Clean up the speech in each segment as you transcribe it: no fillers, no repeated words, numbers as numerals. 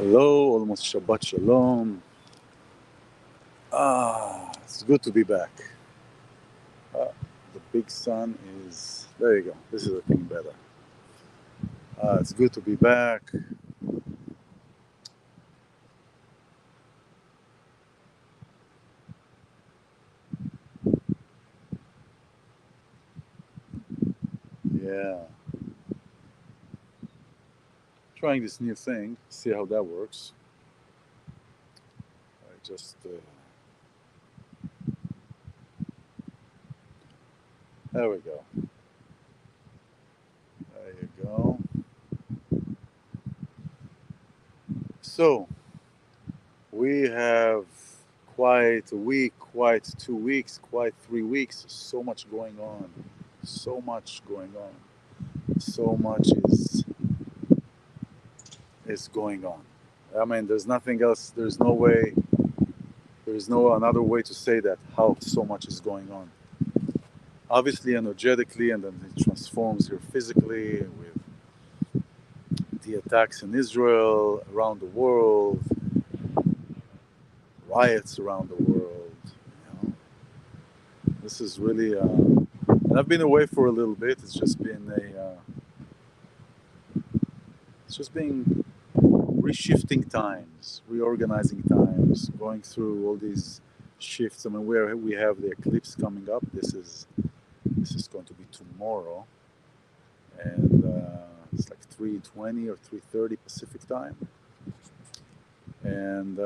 Hello, almost Shabbat shalom. It's good to be back. The big sun is, there you go, this is looking better. It's good to be back. Yeah. Trying this new thing, see how that works. I just, there we go. There you go. So, we have quite a week, quite 2 weeks, quite 3 weeks. So much going on. So much going on. So much is going on. I mean, there's nothing else. There's no way. There's no another way to say that. How so much is going on. Obviously, energetically, and then it transforms here physically with the attacks in Israel, around the world, riots around the world. You know, this is really. And I've been away for a little bit. It's just been It's just been reshifting times, reorganizing times, going through all these shifts. I mean, we have the eclipse coming up. This is going to be tomorrow, and it's like 3:20 or 3:30 Pacific time. And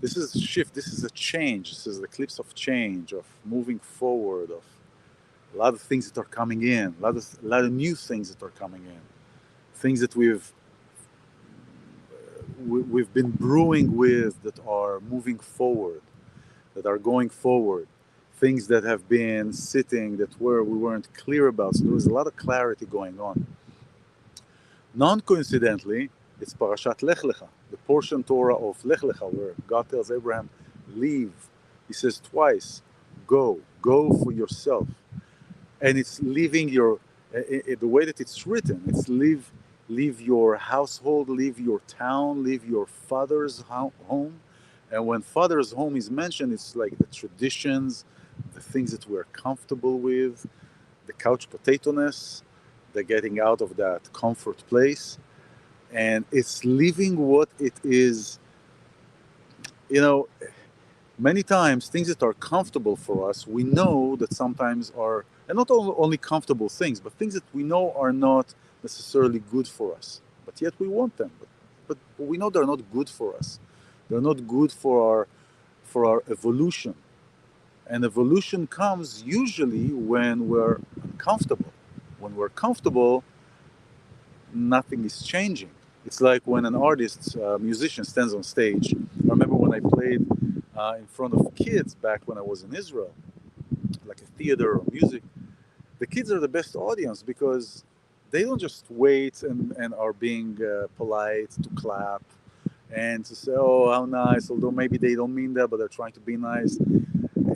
this is a shift. This is a change. This is the eclipse of change, of moving forward, of a lot of things that are coming in, a lot of new things that are coming in, things that we've been brewing with, that are moving forward, that are going forward, things that have been sitting that we weren't clear about. So there was a lot of clarity going on. Non-coincidentally, it's Parashat Lecha, the portion Torah of Lecha, where God tells Abraham, leave. He says twice, go for yourself. And it's leaving your, the way that it's written, it's leave your household, leave your town, leave your father's home. And when father's home is mentioned, it's like the traditions, the things that we're comfortable with, the couch potato-ness, the getting out of that comfort place. And it's leaving what it is. You know, many times things that are comfortable for us, we know that sometimes are, and not only comfortable things, but things that we know are not necessarily good for us, but yet we want them. But we know they're not good for us. They're not good for our evolution. And evolution comes usually when we're uncomfortable. When we're comfortable, nothing is changing. It's like when an artist, musician stands on stage. I remember when I played in front of kids back when I was in Israel, like a theater or music. The kids are the best audience because they don't just wait and are being polite to clap and to say, oh, how nice, although maybe they don't mean that, but they're trying to be nice.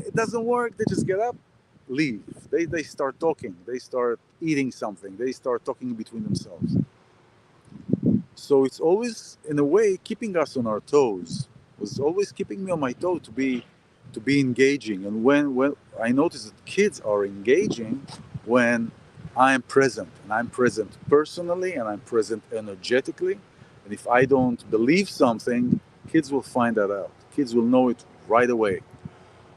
It doesn't work. They just get up, leave. They start talking. They start eating something. They start talking between themselves. So it's always, in a way, keeping us on our toes. It was always keeping me on my toe to be engaging. And when I notice that kids are engaging, when I'm present, and I'm present personally, and I'm present energetically. And if I don't believe something, kids will find that out. Kids will know it right away.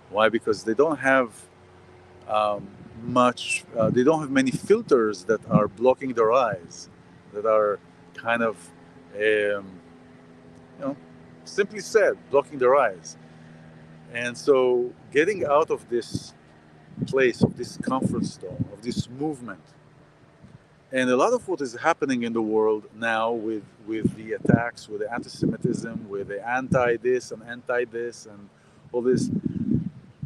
Why? Because they don't have they don't have many filters that are blocking their eyes, that are kind of, simply said, blocking their eyes. And so getting out of this place, of this comfort zone, of this movement, and a lot of what is happening in the world now with the attacks, with the anti-Semitism, with the anti-this and anti-this and all this,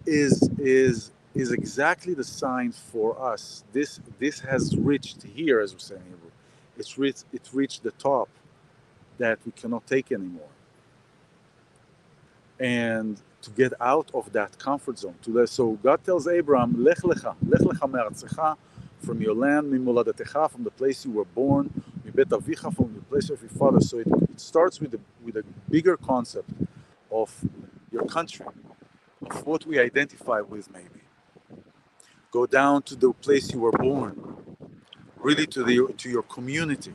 is exactly the sign for us. This has reached here, as we say in Hebrew. It's reached the top that we cannot take anymore. And to get out of that comfort zone. So God tells Abraham, Lecha me'artzecha, from your land, mimoladetecha, from the place you were born, מבית אביך, from the place of your father. So it starts with a bigger concept of your country, of what we identify with maybe. Go down to the place you were born, really to your community,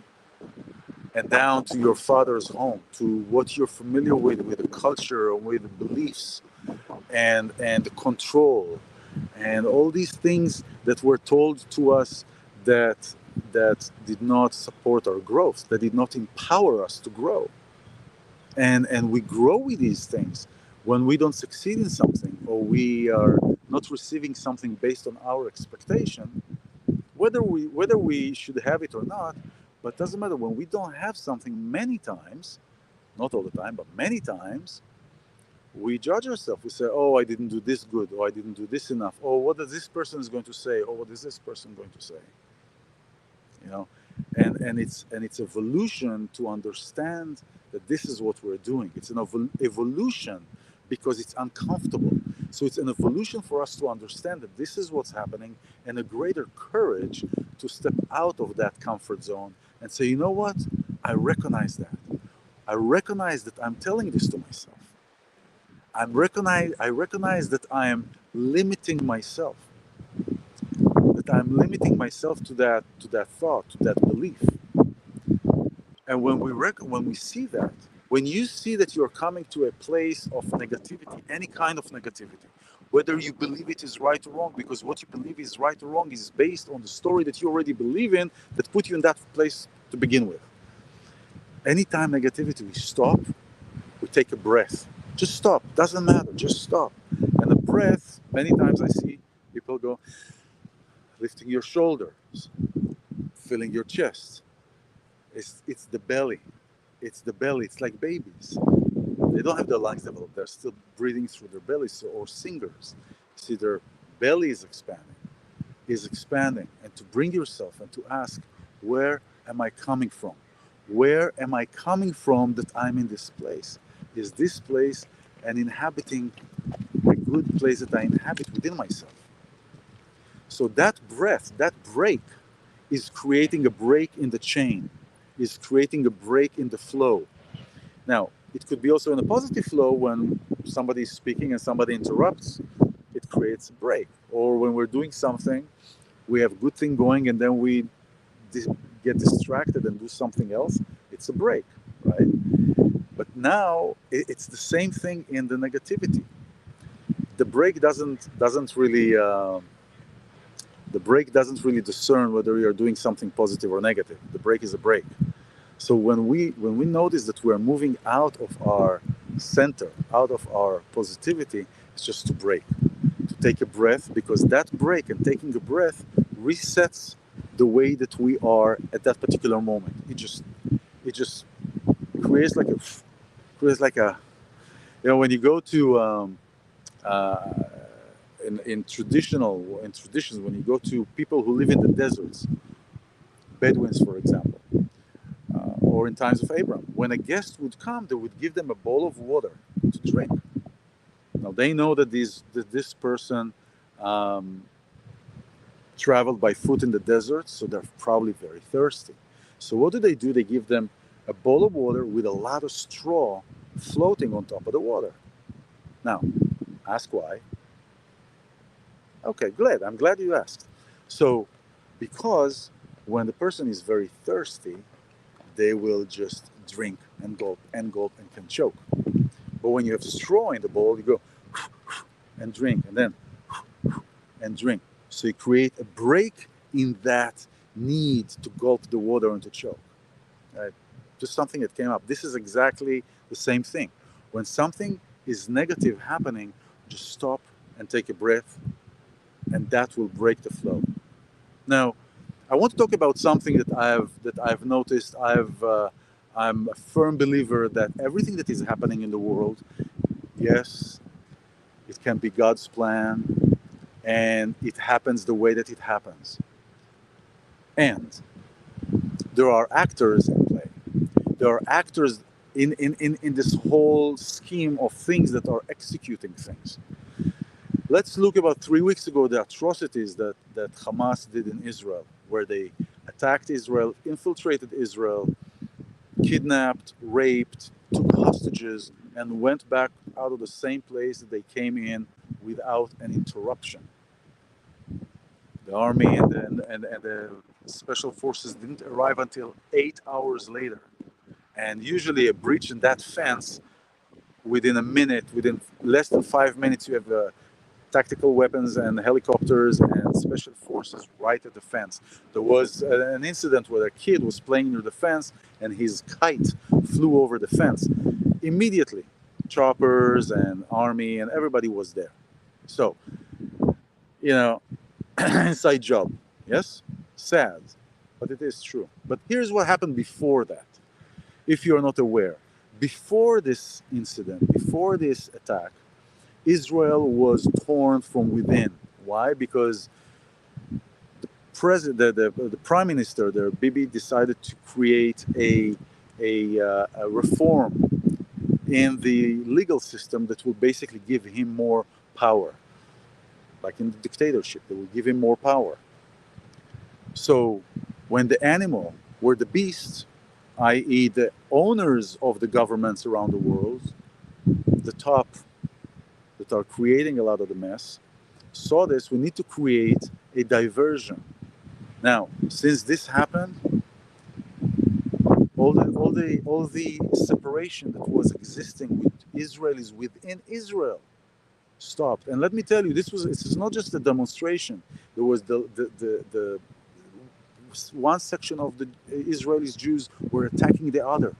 and down to your father's home, to what you're familiar with the culture, with the beliefs, and the control, and all these things that were told to us that did not support our growth, that did not empower us to grow. And we grow with these things when we don't succeed in something, or we are not receiving something based on our expectation, whether we should have it or not. But it doesn't matter. When we don't have something, many times, not all the time, but many times, we judge ourselves. We say, oh, I didn't do this good, or I didn't do this enough, or what is this person is going to say, or what is this person going to say? You know, and it's evolution to understand that this is what we're doing. It's an evolution because it's uncomfortable. So it's an evolution for us to understand that this is what's happening, and a greater courage to step out of that comfort zone and say, you know what? I recognize that. I recognize that I'm telling this to myself. I recognize that I am limiting myself. That I'm limiting myself to that thought, to that belief. And when we see that, when you see that you're coming to a place of negativity, any kind of negativity, whether you believe it is right or wrong, because what you believe is right or wrong is based on the story that you already believe in that put you in that place to begin with. Anytime negativity, we stop, we take a breath. Just stop, doesn't matter, just stop. And a breath, many times I see people go, lifting your shoulders, filling your chest. It's the belly. It's the belly. It's like babies. They don't have their lungs developed. They're still breathing through their bellies, or singers. See, their belly is expanding. And to bring yourself and to ask, where am I coming from? Where am I coming from that I'm in this place? Is this place an inhabiting a good place that I inhabit within myself? So that breath, that break, is creating a break in the chain, is creating a break in the flow. Now, it could be also in a positive flow when somebody is speaking and somebody interrupts, it creates a break. Or when we're doing something, we have a good thing going and then we get distracted and do something else, it's a break, right? But now it's the same thing in the negativity. The break doesn't really discern whether you're doing something positive or negative. The break is a break. So when we notice that we're moving out of our center, out of our positivity, it's just to break, to take a breath, because that break and taking a breath resets the way that we are at that particular moment. It just creates like a when you go to in traditions, when you go to people who live in the deserts, Bedouins, for example, or in times of Abraham, when a guest would come, they would give them a bowl of water to drink. Now they know that this person traveled by foot in the desert, so they're probably very thirsty. So what do? They give them a bowl of water with a lot of straw floating on top of the water. Now, ask why. Okay, I'm glad you asked. So, because when the person is very thirsty, they will just drink and gulp and can choke. But when you have straw in the bowl, you go and drink and then and drink. So you create a break in that need to gulp the water and to choke. Right? Just something that came up. This is exactly the same thing. When something is negative happening, just stop and take a breath, and that will break the flow. Now, I want to talk about something that I've noticed. I'm a firm believer that everything that is happening in the world, yes, it can be God's plan, and it happens the way that it happens. And there are actors in play. There are actors in this whole scheme of things that are executing things. Let's look about 3 weeks ago, the atrocities that Hamas did in Israel, where they attacked Israel, infiltrated Israel, kidnapped, raped, took hostages, and went back out of the same place that they came in without an interruption. The army and the special forces didn't arrive until 8 hours later. And usually a breach in that fence, within a minute, within less than 5 minutes, you have tactical weapons and helicopters and special forces right at the fence. There was an incident where a kid was playing near the fence and his kite flew over the fence. Immediately, choppers and army and everybody was there. So, inside job, yes? Sad, but it is true. But here's what happened before that, if you're not aware. Before this incident, before this attack, Israel was torn from within. Why? Because the prime minister there, Bibi, decided to create a reform in the legal system that will basically give him more power. Like in the dictatorship, they will give him more power. So when the animal, were the beasts, i.e. the owners of the governments around the world, the top that are creating a lot of the mess, saw this, we need to create a diversion. Now, since this happened, all the separation that was existing with Israelis within Israel stopped. And let me tell you, this is not just a demonstration. There was the one section of the Israeli Jews were attacking the other.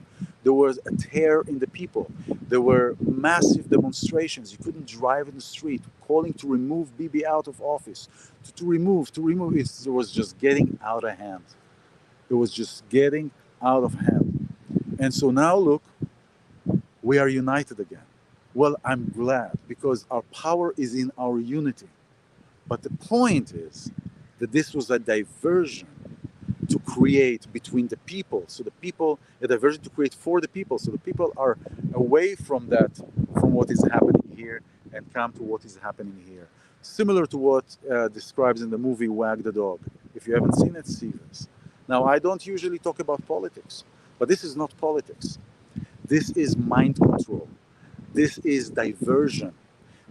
There was a tear in the people. There were massive demonstrations. You couldn't drive in the street, calling to remove Bibi out of office, to remove. It was just getting out of hand. It was just getting out of hand. And so now look, we are united again. Well, I'm glad, because our power is in our unity. But the point is that this was a diversion to create between the people. So the people, a diversion to create for the people. So the people are away from that, from what is happening here, and come to what is happening here. Similar to what describes in the movie Wag the Dog. If you haven't seen it, see this. Now, I don't usually talk about politics, but this is not politics. This is mind control. This is diversion.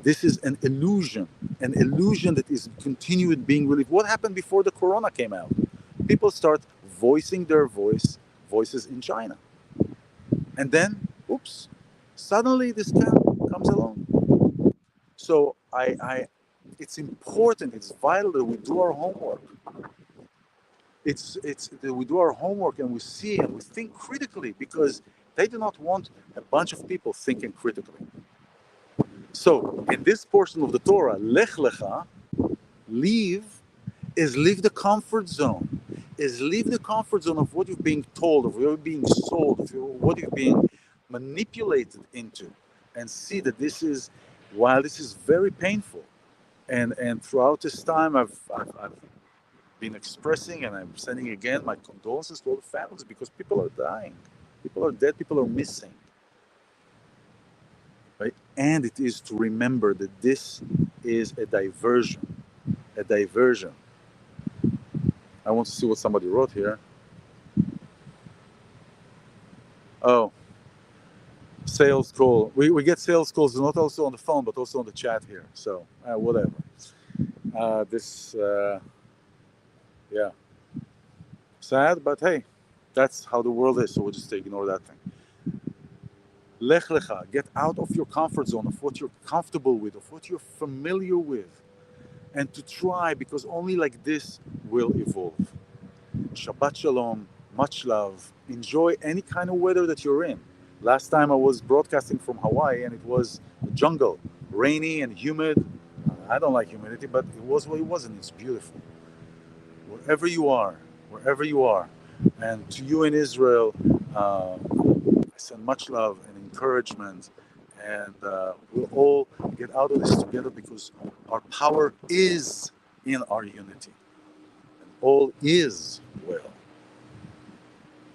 This is an illusion that is continued being relieved. What happened before the corona came out? People start voicing their voices in China. And then, oops, suddenly this comes along. So it's important, it's vital that we do our homework. It's that we do our homework and we see and we think critically, because they do not want a bunch of people thinking critically. So in this portion of the Torah, Lecha, leave, is leave the comfort zone. Is leave the comfort zone of what you're being told, of what you're being sold, of what you're being manipulated into, and see that this is, while this is very painful, and throughout this time I've been expressing, and I'm sending again my condolences to all the families, because people are dying, people are dead, people are missing. Right? And it is to remember that this is a diversion. A diversion. I want to see what somebody wrote here. Oh, sales call. We get sales calls not also on the phone, but also on the chat here. So, whatever. Yeah. Sad, but hey, that's how the world is, so we'll just ignore that thing. Lech Lecha, get out of your comfort zone, of what you're comfortable with, of what you're familiar with, and to try, because only like this will evolve. Shabbat shalom, much love. Enjoy any kind of weather that you're in. Last time I was broadcasting from Hawaii, and it was a jungle, rainy and humid. I don't like humidity, but it was what it was, and it's beautiful. Wherever you are, and to you in Israel, I send much love and encouragement, and we'll all get out of this together, because our power is in our unity, and all is well.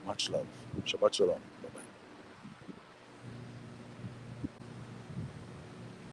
Much love. Shabbat shalom.